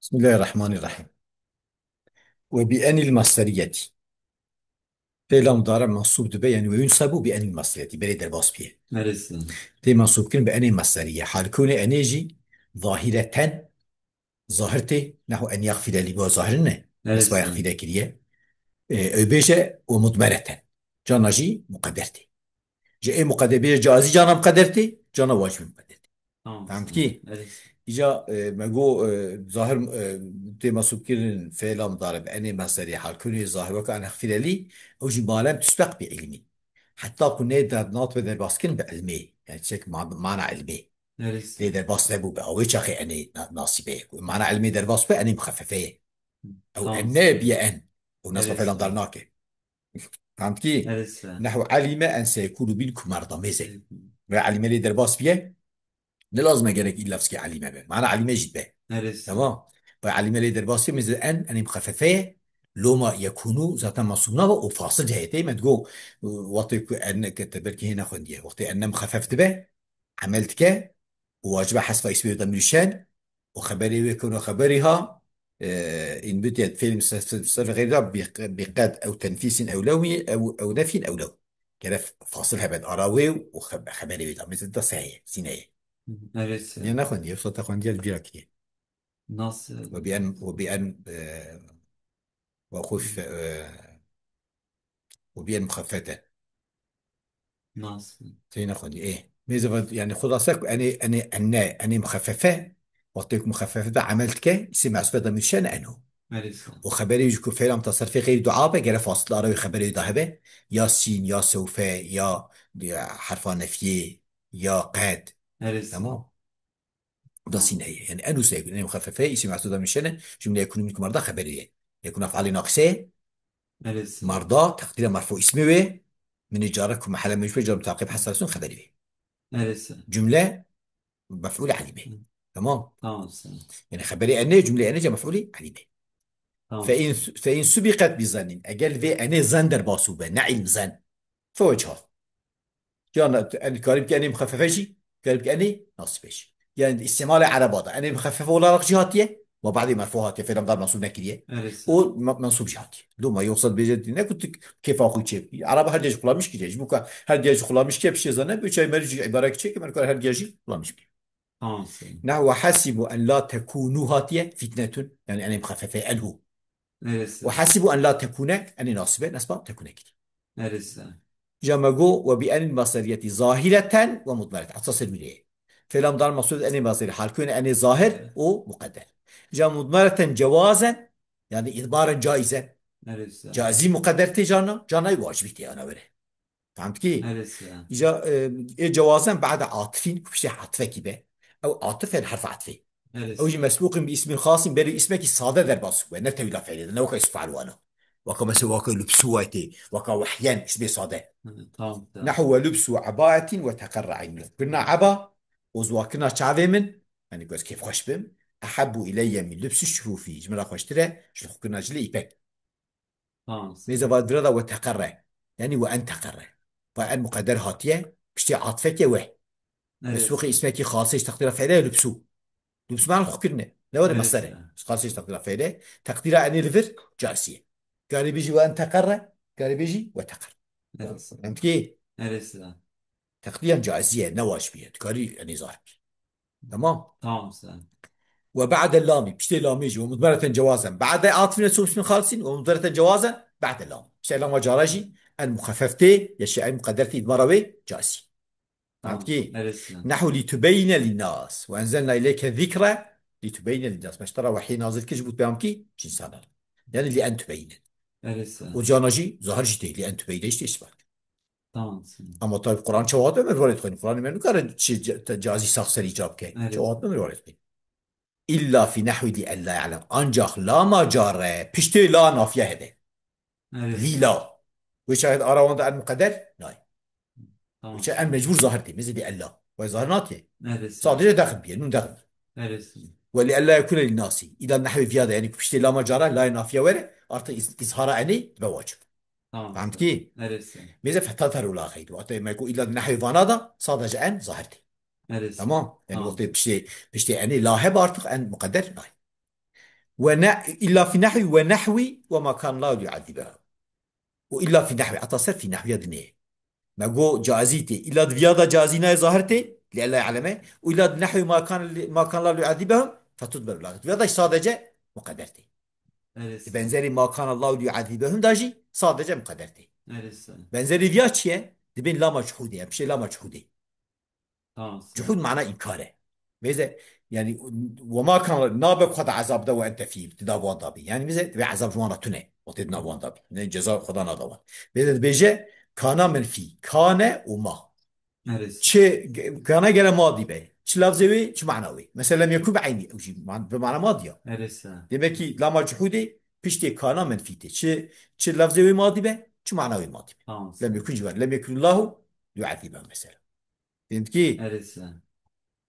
بسم الله الرحمن الرحيم. وبأن المصدرية فعل مضارع منصوب دبي يعني وينصب بأن المصدرية بلي درباس بيه Neresi? تي منصوب كن بأن المصدرية حال كون أنيجي ظاهرة ظاهرتي نحو أن يغفل لي وظاهرنا نسبة Neresi? يغفل كريه أبيجة ومضمرة جانا جي مقدرتي جاء مقدر بيجا جازي جانا مقدرتي جانا واجب مقدرتي. Tamam فهمت sen. كي؟ Neresi? إجا مجو ظاهر تي مسوب كيرن فعل مضارب أني مصدري حال كوني ظاهر وكان اختلالي لي أو جمالم تسبق بعلمي حتى كنا در ناط بدر باسكن بعلمي يعني تشك معنى علمي ليه Neresi? در باس لبو بأوي شاخي أني ناصبه معنى علمي در باس بأني مخففة أو Tamam أن sen. بيأن ونصب فعل Neresi? مضارناك. فهمت كي؟ Neresi? نحو علم أن سيكون منكم مرضى ميزه وعلم لي در باس بيه لازم اجرك الا فسكي عليمه به معنى عليمه جد به. Neresi? تمام. وعليمه لي درباسي مثل ان مخففه لو ما يكونوا ذات مصونة وفاصل جهتي ما تقول وقت انك تبركي هنا خنديه وقت ان مخففت به عملت ك وواجب حسب اسمه ضمن الشان وخبري ويكون خبرها ان بدأت فيلم مستر غير ده بقد او تنفيس او لومي او نفي او لو كده فاصلها بين اراوي وخبري مثل ده صحيح سينايه Neresi? يعني ناخد دي صوت أخوان دي البيرة كتير. Nasıl? وبأن وخف وبأن مخففة Nasıl? زي ناخد دي إيه ميزة يعني خلاصة أنا مخففة وأعطيك مخففة ده عملت كه اسم عصبة من شأن أنه Neresi? وخبري يجيكو فعلا متصل في غير دعابة جرى فاصل أراوي خبري ذهبه يا سين يا سوف يا حرف نفيه يا قاد. Neresi? تمام. ده Tamam. سينية يعني أنه سيكون أنا مخففة اسم عصبة من شأن جملة يكون منكم مرضى خبرية يكون أفعال ناقصة Neresi? مرضى تقدير مرفوع اسمه من إجارة محل مجبور جرم تعقيب حصل خبري به Neresi? جملة مفعولة عليه به. تمام. Tamam sen. يعني خبري أنا جملة أنا جا مفعولة عليه به. Tamam sen. فإن سبقت بظن أجل في أنا ظن در باسوبة نعلم ظن فوجهه جانا الكلام كأني مخففة شيء كلام كأني ناصبة شيء يعني استعمال عربات أنا مخففة ولا رق جهاتية وبعد مرفوعات في رمضان منصوب نكريه Neresi? ومنصوب جهاتي لو ما يوصل بجد أنا كنت كيف أقول شيء عرب هر جيش خلا مش كذا بوكا هر جيش خلا مش كيف شيء زنا بيجي مرجع عبارة كذا كمان كل هر جيش خلا مش كذا. Tamam sen. نحو حسبوا أن لا تكونوا هاتية فتنة يعني أنا مخففة ألهو Neresi? وحسبوا أن لا تكون أني ناصبة نصبة تكون كذا. Neresi? جمجو وبأن المصدرية ظاهرة ومضمرة أتصل بليه فلم دار المقصود أني مصدر حال كون أني ظاهر ومقدر جا مضمرة جوازا يعني إضمارا جائزة Neresi? جائزي مقدرتي جانا واجبتي أنا وره. فهمت كي؟ Neresi? إجا جوازا بعد عاطفين كفشي عاطفة كده أو عاطفة يعني حرف عطفي أو يجي Neresi? مسبوق باسم خاص بري اسمك الصادة در باسو نتوي لا فعل نوكا يسفعل وانا وكا مسوا وكا لبسواتي وكا وحيان اسمي صادة Tamam sen. نحو لبس عباءة وتقرع كنا عبا وزواكنا شعبي من يعني قلت كيف خوش بم أحب إلي من لبس الشفوفي جملة خوش ترى شلخ كنا جلي إيبك Tamam ميزة sen. بادرة وتقرع يعني وأن تقرع وأن مقدر هاتية بشتي عاطفك وح مسوق Neresi? اسمك خاصة تقدير فعله لبسو لبس معنى خكرنا لا ولا Neresi? مصدره خاصة تقدير فعله تقدير أن رفر جاسية قال بيجي وأن تقرع قال بيجي وتقرع. Neresi? فهمت كيف؟ Neresi? تقدير جائزية نواش بيه تقاري يعني ظاهر. تمام. Tamam sen. وبعد اللام بشتي لام يجي ومضمرة جوازا بعد عاطف نفسه اسم خالصين ومضمرة جوازا بعد اللام بشتي لام وجارجي المخففتي يشي مقدرتي مروي جاسي. فهمت Tamam. كيف؟ Neresi? نحو لتبين للناس وأنزلنا إليك الذكرى لتبين للناس ما اشترى وحي نازل كجبوت بيام كي جنسانا يعني لأن تبين Neresi? وجانجي ظهر جدي لأن تبين ايش إثبات. Tamam sen. أما طيب القرآن شواهد من الوارد خين القرآن من كان شيء جازي شخص إجاب كي Neresi? شواهد من الوارد خين إلا في نحو لئلا يعلم أنجح لا ما جار بشتي لا نافية هذا Neresi? للا وشاهد أراوند عن مقدر ناي Tamam وشاهد sen. مجبور ظاهرتي مثل لئلا وظاهر ناتي Neresi? صادرة داخل بيه نون داخل Neresi? ولئلا يكون للناس إذا النحو في هذا يعني بشتي لا ما جار لا نافية ولا أرتي إظهار عني بواجب. Tamam فهمت sen. كي؟ Neresi? ماذا فتظهر ولا خير وقت ما يكون إلا النحو فانادا صادج عن ظاهرتي. Neresi? تمام يعني Tamam وقت sen. بشتي يعني لاهب أرتق عن مقدر ناي. إلا في نحو ونحو وما كان الله ليعذبهم. وإلا في نحو أتصل في نحو يدنيه ما جو جازيتي إلا دفيادا جازينا ظاهرتي لألا يعلمه، وإلا نحو ما كان الله ليعذبهم فتدبر الله دفيادا صادجة مقدرتي. Öyleyse. بنزري ما كان الله ليعذبهم داجي صادجة مقدرتي. Öyleyse. بنزري ديا چيه دبين لا مجحودة يعني بشي لا مجحودة. Tamam. جحود معناه إنكاره. بيزا يعني وما كان نابك خد عذاب ده وأنت فيه تداب وضابي يعني بيزا تبي عذاب جوانا تنه وتدنا وضابي جزاء خدا نضوان. بيزا بيجي كان من في كان وما Öyleyse. چه كان جل ماضي به چه لفظي چه معنوي مثلا لم يكن بعيني أو شيء بمعنى ماضية. Öyleyse. demek ki la مجحودة بيشتي كان من فيته چه لفظي ماضي به چه معنوي ماضي Tamam. به لم يكن جوار لم يكن الله يعذبه مثلا. فهمت كي Öyleyse.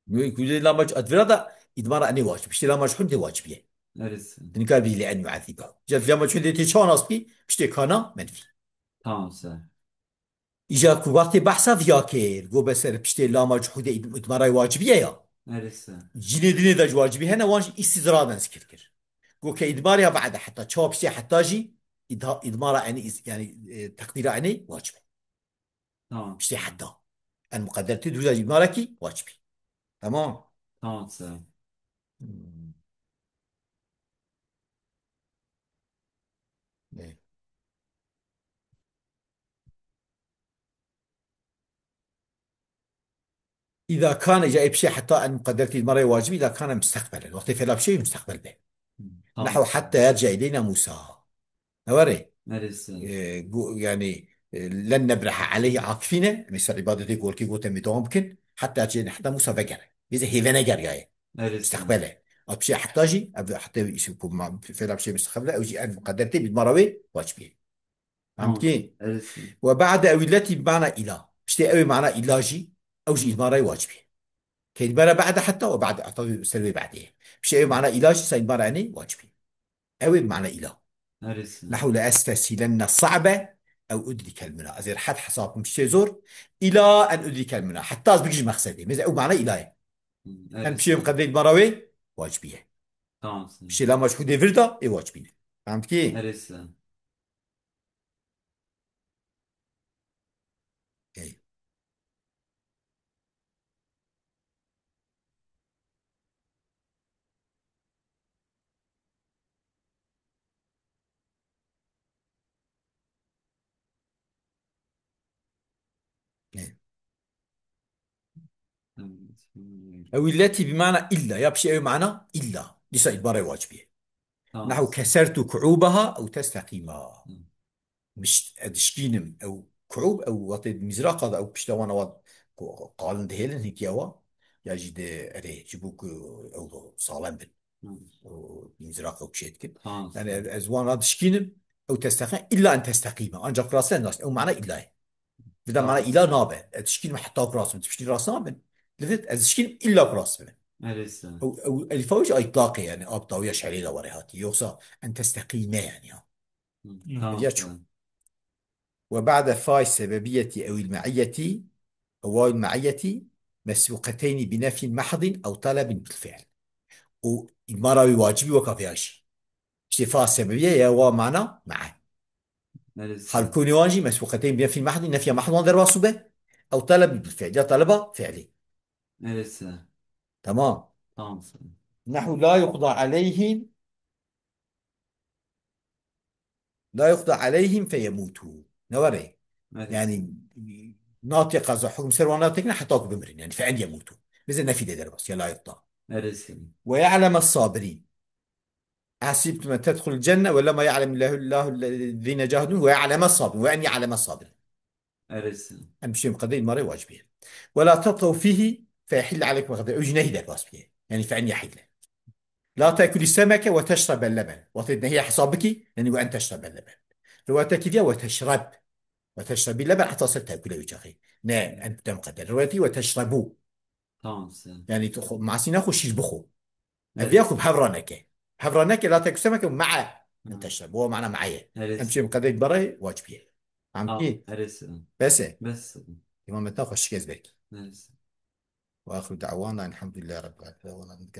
يقول لا مج أدفرا ده إدمار أني واجب بيشتي لا مجحود دي واجبية. Öyleyse. تنكر به لأن يعذبه جد لا مجحود دي تشان أصبي بيشتي كان منفي. Tamam sen. إجا كو وقت بحثا فيا كير جو بسر بيشتي لا مجحود إدمار واجبية يا Öyleyse. جيني ديني دا واجبي هنا وانش استدرادا ذكر كر جو كإدمارها بعد حتى تشوب شيء حتى جي إدمار يعني تقدير يعني واجب Tamam. مش حتى المقدر تدوز إدمارك واجبي. تمام. Tamam sen. مم. إيه. إذا كان جاء بشيء حتى أن مقدرة المرأة واجبي إذا كان مستقبلا الوقت فلا بشيء مستقبل به Tamam نحو sen. حتى يرجع إلينا موسى. نوري Öyleyse. يعني لن نبرح عليه عاكفين مثل عبادتي يقول كي قلت ممكن حتى يجي حتى موسى فجر إذا هي فنجر جاي Öyleyse. مستقبله أو بشيء حتى جي حتى يكون فعل بشيء مستقبله أو جي أن مقدرتي بالمروي واجبي. فهمت Tamam sen. كي؟ Öyleyse. وبعد أولتي بمعنى إله بشتي أوي معنى إلاجي أو جي المروي واجبي كلمة بعد حتى وبعد أعطي سلبي بعديه بشيء أوي معنى إلاجي سين معنى يعني واجبي أوي بمعنى إله. Öyleyse. نحو لأستسهلن الصعبة أو أدرك المنى أزير حد حساب مش زور إلى أن أدرك المنى حتى بيجي مقصدي مثل أو معنى إله أن بشيء Öyleyse. مقدر المروي واجبية Tamam sen. بشيء لا مجهود فردا إيه واجبية. فهمت كي؟ Öyleyse. إيه. إيه. أو التي بمعنى إلا يا بشيء أي معنى إلا ليس إجباري واجبية. Tamam نحو sen. كسرت كعوبها أو تستقيمها مش أدشكينم أو كعوب أو وقت مزرعة أو بشتوانا وقت قالن دهيلن هيك يوا يجد أري جبوك أو صالم بن مزرعة أو بشيت كده Tamam sen. يعني أزوان أدشكينم أو تستقيم إلا أن تستقيم أنجا راسنا الناس أو معنى إلا بدل معنى Tamam إلا sen. نابه أدشكينم حتى براس من تشكين راس نابن لذلك أدشكينم إلا براس من Öyleyse. أو الفوج إطلاقي يعني أبطاوية شعرية وريهاتي يوصى أن تستقيم يعني Tamam بديت شو. sen. وبعد فاي السببية أو المعية أو واو المعية مسبوقتين بنفي محض أو طلب بالفعل ومراوي واجبي وكافياشي اشتفاء السببية يا واو معنى مع Öyleyse. حال كوني واجي مسبوقتين بنفي محض نفي محض وندر واسبه أو طلب بالفعل يا طلبة فعلي. Öyleyse. تمام. Tamam sen. نحو لا يقضى عليهم فيموتوا. نوري Öyleyse. يعني ناطق قضاء حكم سر وناطقنا حتى بمرن يعني فعل يموتوا مثل نفي ده بس يا لا يقضى. Öyleyse. ويعلم الصابرين حسبتم أن تدخل الجنة ولما يعلم الله الذين جاهدوا ويعلم الصابرين وأن يعلم الصابرين Öyleyse. أن بشيء قضية مرة واجبية. ولا تطغوا فيه فيحل عليكم غضب أجنه ذاك واسبيه يعني فأن يحل. لا تأكل السمك وتشرب اللبن وتنهي حسابك يعني وأن تشرب اللبن روايتك فيها وتشرب اللبن حتى تصل تأكله وجهي نعم أنت مقدر روايتي وتشربوا Tamam sen. يعني مع سيناخو شيش بخو أبياكم Öyleyse. بحبرانك لا تأكل سمك مع أن تشرب هو معنى معي أمشي Öyleyse. مقدر بري واجبية. عم Tamam. كي Öyleyse. بس بس. إمام تاخذ شيء بك. Öyleyse. وآخر دعوانا الحمد لله رب العالمين.